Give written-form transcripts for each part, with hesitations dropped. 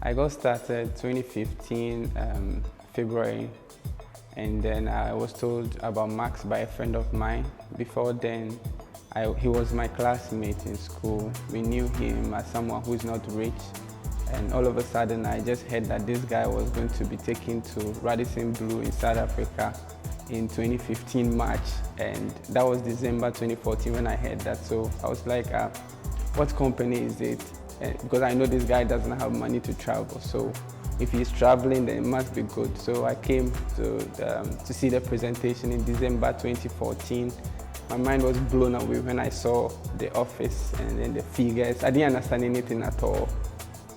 I got started 2015 February, and then I was told about Max by a friend of mine. Before then, he was my classmate in school. We knew him as someone who is not rich, and all of a sudden I just heard that this guy was going to be taken to Radisson Blu in South Africa in 2015 March, and that was December 2014 when I heard that. So I was like, what company is it? Because I know this guy doesn't have money to travel, so if he's traveling, then it must be good. So I came to see the presentation in December 2014. My mind was blown away when I saw the office and then the figures. I didn't understand anything at all,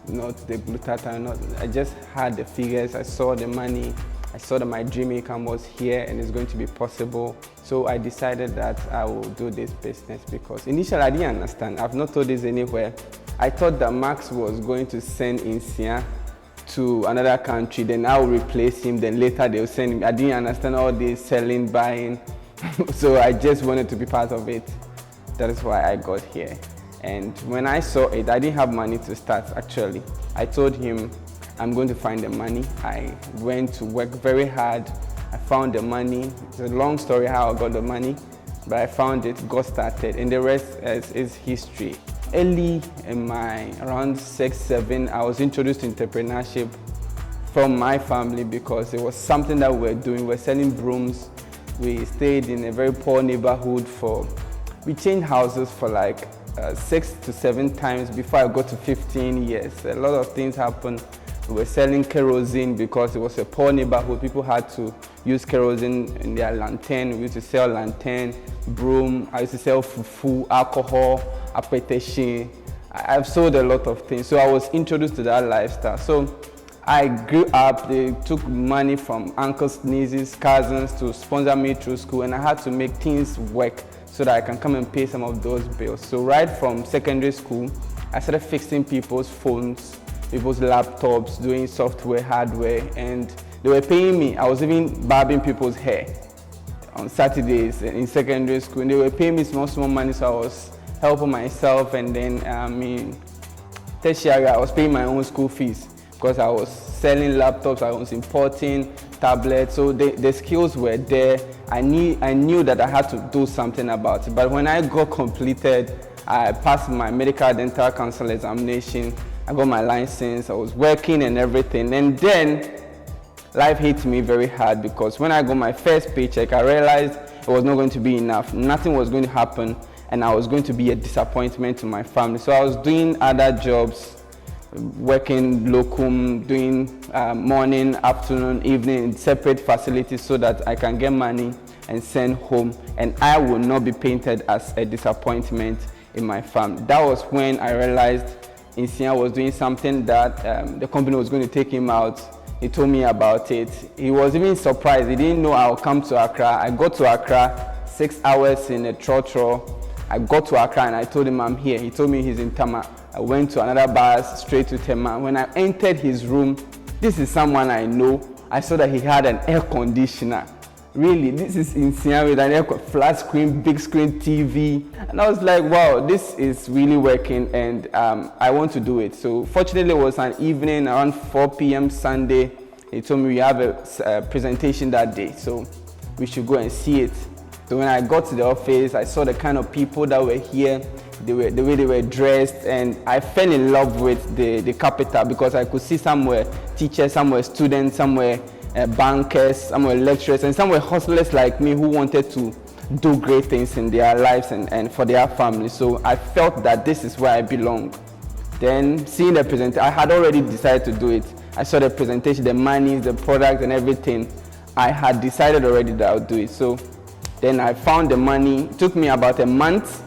not the glutathione, I just had the figures, I saw the money, I saw that my dream income was here and it's going to be possible. So I decided that I will do this business because initially I didn't understand. I've not told this anywhere. I thought that Max was going to send Insia to another country, then I will replace him, then later they'll send him. I didn't understand all this selling, buying, so I just wanted to be part of it. That is why I got here. And when I saw it, I didn't have money to start actually. I told him, I'm going to find the money. I went to work very hard. I found the money. It's a long story how I got the money, but I found it, got started, and the rest is history. Early in my around 6, 7, I was introduced to entrepreneurship from my family because it was something that we were doing. We were selling brooms. We stayed in a very poor neighborhood we changed houses for like 6 to 7 times before I got to 15 years. A lot of things happened. We were selling kerosene because it was a poor neighborhood. People had to use kerosene in their lantern. We used to sell lantern, broom. I used to sell fufu, alcohol, appetition. I've sold a lot of things. So I was introduced to that lifestyle. So I grew up, they took money from uncles, nieces, cousins to sponsor me through school, and I had to make things work so that I can come and pay some of those bills. So right from secondary school, I started fixing people's phones, people's laptops, doing software, hardware, and they were paying me. I was even barbing people's hair on Saturdays in secondary school, and they were paying me small money, so I was helping myself. And then tertiary, I was paying my own school fees because I was selling laptops, I was importing tablets, so the skills were there. I knew that I had to do something about it. But when I got completed, I passed my medical dental council examination, I got my license, I was working and everything. And then life hit me very hard because when I got my first paycheck, I realized it was not going to be enough. Nothing was going to happen, and I was going to be a disappointment to my family. So I was doing other jobs, working locum, doing morning, afternoon, evening in separate facilities so that I can get money and send home, and I will not be painted as a disappointment in my family. That was when I realized Insia was doing something that the company was going to take him out. He told me about it. He was even surprised. He didn't know I'll come to Accra. I got to Accra, 6 hours in a trotro. I got to Accra and I told him I'm here. He told me he's in Tama. I went to another bus straight to Tema. When I entered his room, this is someone I know. I saw that he had an air conditioner. Really, this is Insia with an flat screen, big screen TV. And I was like, wow, this is really working, and I want to do it. So fortunately, it was an evening around 4 p.m. Sunday. He told me we have a presentation that day, so we should go and see it. So when I got to the office, I saw the kind of people that were here, the way they were dressed, and I fell in love with the capital because I could see some were teachers, some were students, some were bankers, some were lecturers, and some were hustlers like me who wanted to do great things in their lives and for their families. So I felt that this is where I belong. Then seeing the presentation, I had already decided to do it. I saw the presentation, the money, the product and everything. I had decided already that I would do it. So then I found the money. It took me about a month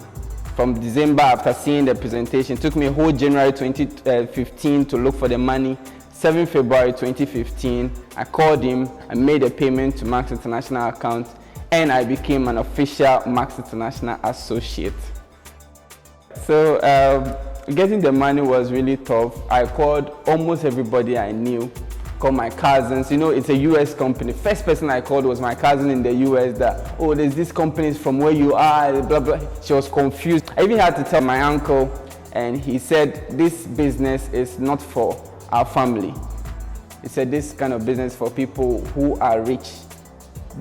from December after seeing the presentation. It took me a whole January 2015 to look for the money. 7 February 2015, I called him, I made a payment to Max International account, and I became an official Max International associate. So getting the money was really tough. I called almost everybody I knew, called my cousins. You know, it's a US company. First person I called was my cousin in the US that, oh, there's this company from where you are, blah, blah. She was confused. I even had to tell my uncle, and he said, this business is not for our family. He said this kind of business for people who are rich,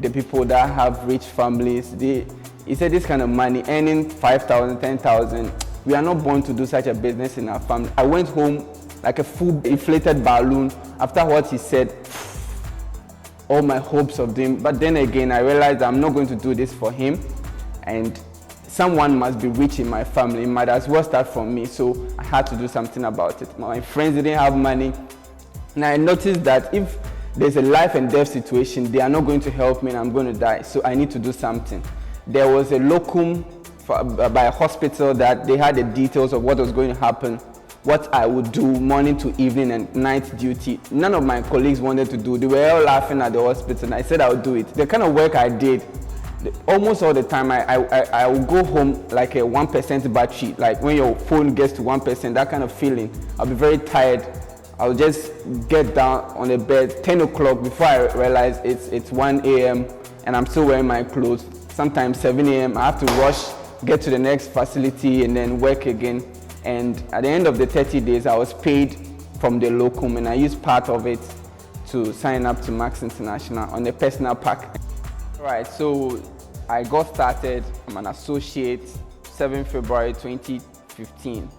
the people that have rich families. He said this kind of money, earning 5,000, 10,000, we are not born to do such a business in our family. I went home like a full inflated balloon after what he said. All my hopes of him, but then again I realized I'm not going to do this for him, and someone must be rich in my family. It might as well start from me, so I had to do something about it. My friends didn't have money, and I noticed that if there's a life and death situation, they are not going to help me and I'm going to die, so I need to do something. There was a locum by a hospital that they had the details of what was going to happen, what I would do morning to evening and night duty. None of my colleagues wanted to do. They were all laughing at the hospital, and I said I would do it. The kind of work I did, almost all the time, I would go home like a 1% battery, like when your phone gets to 1%, that kind of feeling. I'll be very tired. I'll just get down on the bed 10 o'clock before I realize it's 1 a.m. and I'm still wearing my clothes. Sometimes 7 a.m. I have to rush, get to the next facility and then work again. And at the end of the 30 days, I was paid from the locum, and I used part of it to sign up to Max International on a personal pack. Right, so I got started. I'm an associate, 7 February 2015.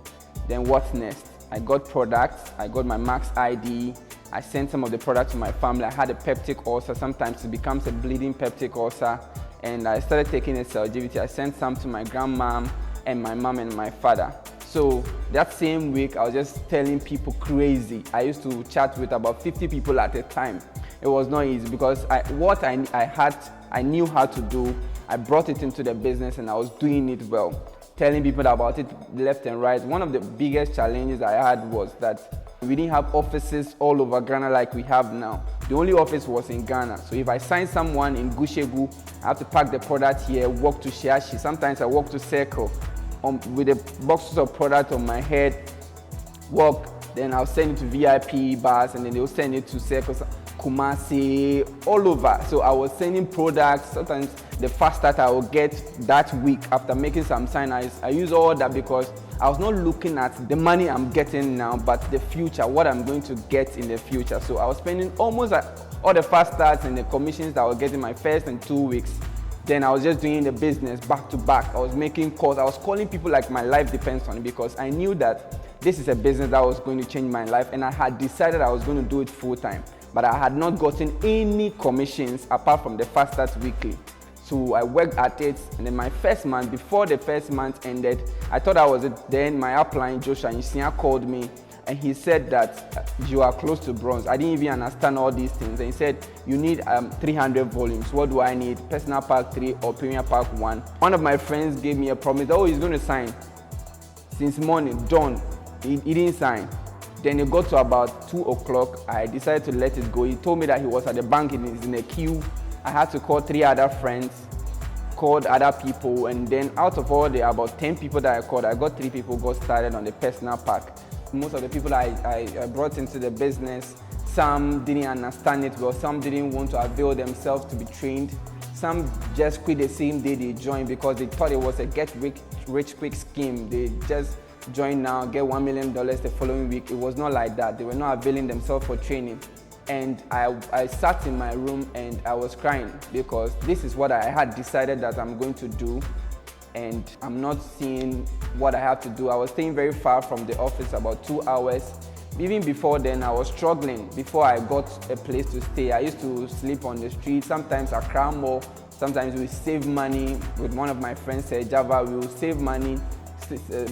Then what's next? I got products, I got my Max ID, I sent some of the products to my family. I had a peptic ulcer, sometimes it becomes a bleeding peptic ulcer, and I started taking a Celgivity. I sent some to my grandmom and my mom and my father. So that same week, I was just telling people crazy. I used to chat with about 50 people at a time. It was not easy because I knew how to do. I brought it into the business and I was doing it well, telling people about it left and right. One of the biggest challenges I had was that we didn't have offices all over Ghana like we have now. The only office was in Ghana. So if I sign someone in Gushegu, I have to pack the product here, walk to Shiashi. Sometimes I walk to Circle. With the boxes of product on my head, walk, then I'll send it to VIP bars, and then they'll send it to Circles, Kumasi, all over. So I was sending products. Sometimes the fast that I will get that week after making some sign, I use all that because I was not looking at the money I'm getting now, but the future, what I'm going to get in the future. So I was spending almost all the fast starts and the commissions that I was getting my first and 2 weeks. Then I was just doing the business back to back. I was making calls. I was calling people like my life depends on it, because I knew that this is a business that was going to change my life, and I had decided I was going to do it full time. But I had not gotten any commissions apart from the fast start weekly. So I worked at it, and then my first month, before the first month ended, I thought I was it. Then my upline, Joshua Nsia, called me, and he said that you are close to bronze. I didn't even understand all these things. And he said, you need 300 volumes. What do I need? Personal Pack 3 or Premier Pack 1? One of my friends gave me a promise that, oh, he's going to sign. Since morning, dawn, he didn't sign. Then it got to about 2 o'clock. I decided to let it go. He told me that he was at the bank, and he's in a queue. I had to call 3 other friends, called other people, and then out of all the about 10 people that I called, I got 3 people got started on the Personal Pack. Most of the people I brought into the business, some didn't understand it well, some didn't want to avail themselves to be trained. Some just quit the same day they joined because they thought it was a get rich quick scheme. They just join now, get $1 million the following week. It was not like that. They were not availing themselves for training. And I sat in my room and I was crying because this is what I had decided that I'm going to do, and I'm not seeing what I have to do. I was staying very far from the office, about 2 hours. Even before then, I was struggling. Before I got a place to stay, I used to sleep on the street, sometimes at Crown Mall. Sometimes we save money with one of my friends, Java. We will save money,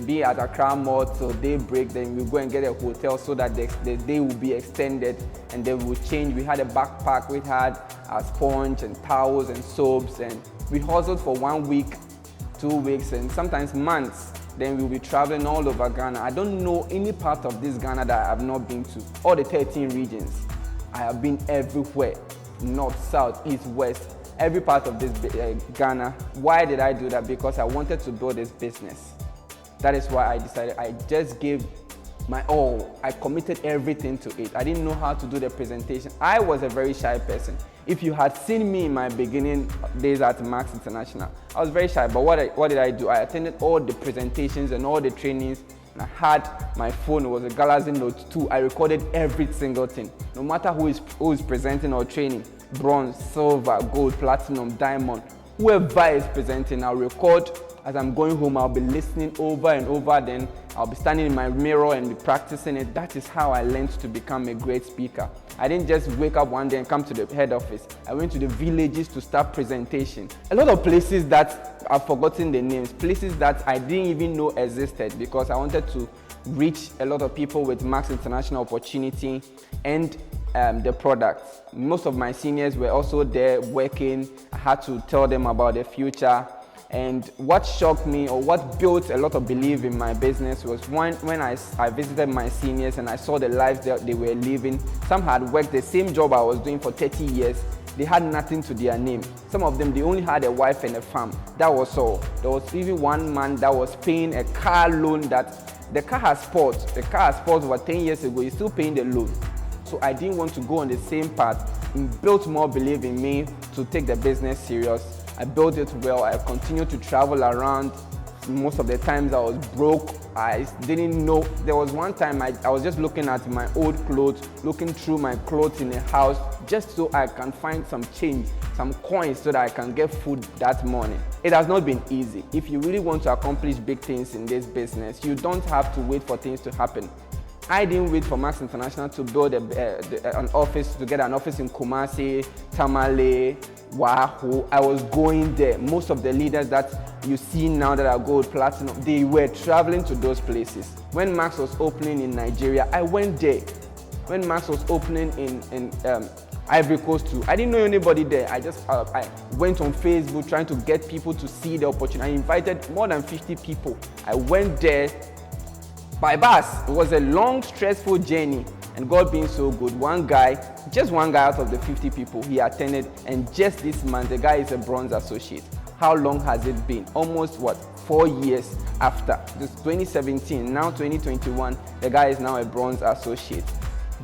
be at Accra Mall till daybreak, then we go and get a hotel so that the day will be extended, and then we'll change. We had a backpack, we had a sponge and towels and soaps, and we hustled for 1 week, 2 weeks, and sometimes months. Then we'll be traveling all over Ghana. I don't know any part of this Ghana that I have not been to. All the 13 regions. I have been everywhere. North, south, east, west. Every part of this Ghana. Why did I do that? Because I wanted to build this business. That is why I decided. I just gave my all. I committed everything to it. I didn't know how to do the presentation. I was a very shy person. If you had seen me in my beginning days at Max International, I was very shy. But what did I do? I attended all the presentations and all the trainings And I had my phone, it was a Galaxy Note 2. I recorded every single thing. No matter who is presenting or training, bronze, silver, gold, platinum, diamond, whoever is presenting, I'll record. As I'm going home, I'll be listening over and over. Then I'll be standing in my mirror and be practicing it. That is how I learned to become a great speaker. I didn't just wake up one day and come to the head office. I went to the villages to start presentation. A lot of places that I've forgotten the names, places that I didn't even know existed, because I wanted to reach a lot of people with Max International opportunity and the products. Most of my seniors were also there working. I had to tell them about the future. And what shocked me, or what built a lot of belief in my business, was when I visited my seniors and I saw the lives that they were living. Some had worked the same job I was doing for 30 years. They had nothing to their name. Some of them, they only had a wife and a farm. That was all. There was even one man that was paying a car loan that the car has spoiled. The car has spoiled over 10 years ago. He's still paying the loan. So I didn't want to go on the same path. It built more belief in me to take the business serious. I built it well. I continued to travel around. Most of the times I was broke. I didn't know. There was one time I was just looking at my old clothes, looking through my clothes in the house, just so I can find some change, some coins, so that I can get food that morning. It has not been easy. If you really want to accomplish big things in this business, you don't have to wait for things to happen. I didn't wait for Max International to build an office, to get an office in Kumasi, Tamale, Wahoo. I was going there. Most of the leaders that you see now that are gold, platinum, they were traveling to those places. When Max was opening in Nigeria, I went there. When Max was opening in Ivory Coast too, I didn't know anybody there. I went on Facebook trying to get people to see the opportunity. I invited more than 50 people. I went there by bus. It was a long, stressful journey, and God being so good, just one guy out of the 50 people, he attended, and just this month, the guy is a bronze associate. How long has it been? Almost 4 years after. This 2017, now 2021, the guy is now a bronze associate.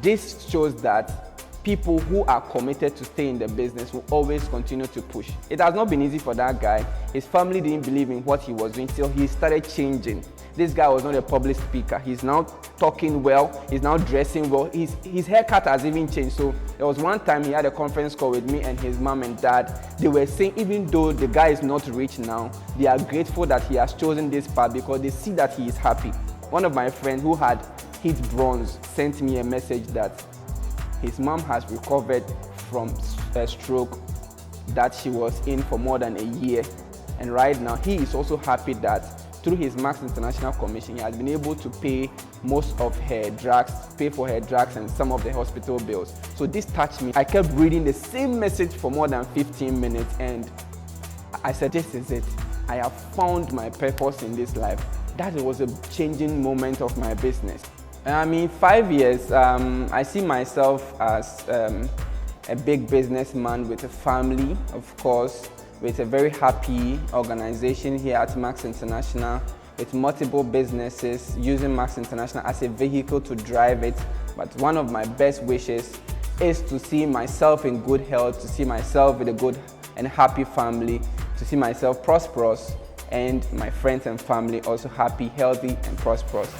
This shows that people who are committed to stay in the business will always continue to push. It has not been easy for that guy. His family didn't believe in what he was doing till he started changing. This guy was not a public speaker. He's now talking well. He's now dressing well. His haircut has even changed. So there was one time he had a conference call with me and his mom and dad. They were saying even though the guy is not rich now, they are grateful that he has chosen this path because they see that he is happy. One of my friends who had hit bronze sent me a message that his mom has recovered from a stroke that she was in for more than a year. And right now, he is also happy that through his Max International Commission, he has been able to pay most of her drugs, pay for her drugs and some of the hospital bills. So this touched me. I kept reading the same message for more than 15 minutes and I said, this is it. I have found my purpose in this life. That was a changing moment of my business. I mean, 5 years, I see myself as a big businessman with a family, of course, with a very happy organization here at Max International, with multiple businesses, using Max International as a vehicle to drive it. But one of my best wishes is to see myself in good health, to see myself with a good and happy family, to see myself prosperous, and my friends and family also happy, healthy, and prosperous.